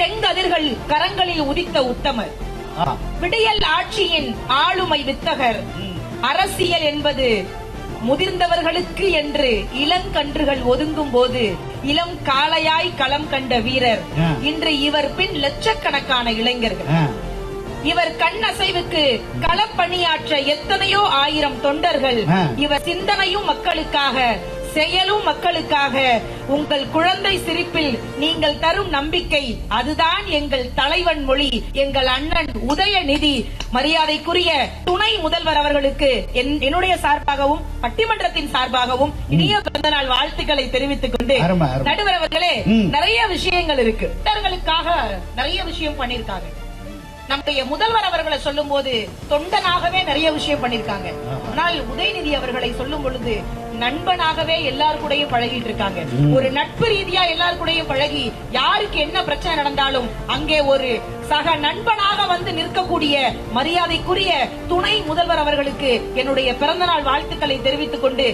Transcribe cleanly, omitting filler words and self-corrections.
செங்கதிர்கள் கரங்களில் உதித்த உத்தமர், விடியல் ஆட்சியின் ஆளுமை வித்தகர். அரசியல் என்பது முதிர்ந்தவர்களுக்கு என்று இளங்கன்றுகள் ஒதுங்கும் போது இளம் காளையாய் களம் கண்ட வீரர். இன்று இவர் பின் லட்சக்கணக்கான இளைஞர்கள். இவர் கண் அசைவுக்கு களப்பணியாற்ற எத்தனையோ ஆயிரம் தொண்டர்கள். இவர் சிந்தனையும் மக்களுக்காக, செயலும் மக்களுக்காக. உங்கள் குழந்தை சிரிப்பில் நீங்கள் தரும் நம்பிக்கை, அதுதான் எங்கள் தலைவன் மொழி. எங்கள் அண்ணன் உதயநிதி மரியாதைக்குரிய துணை முதல்வர் அவர்களுக்கு என்னுடைய சார்பாகவும் பட்டிமன்றத்தின் சார்பாகவும் இனிய பிறந்தநாள் வாழ்த்துக்களை தெரிவித்துக் கொண்டு, நடுவர் அவர்களே, நிறைய விஷயங்கள் இருக்கு. நிறைய விஷயம் பண்ணிருக்காங்க. நம்முடைய முதல்வர் அவர்களை சொல்லும் போது தொண்டனாகவே நிறைய விஷயம் பண்ணிருக்காங்க. ஆனால் உதயநிதி அவர்களை சொல்லும் பொழுது நண்பனாகவே எல்லாரு கூடயும் பழகிட்டு இருக்காங்க. ஒரு நட்பு ரீதியா எல்லாரு கூடயும் பழகி யாருக்கு என்ன பிரச்சனை நடந்தாலும் அங்கே ஒரு சக நண்பனாக வந்து நிற்கக்கூடிய மரியாதைக்குரிய துணை முதல்வர் அவர்களுக்கு என்னுடைய பிறந்தநாள் வாழ்த்துக்களை தெரிவித்துக் கொண்டு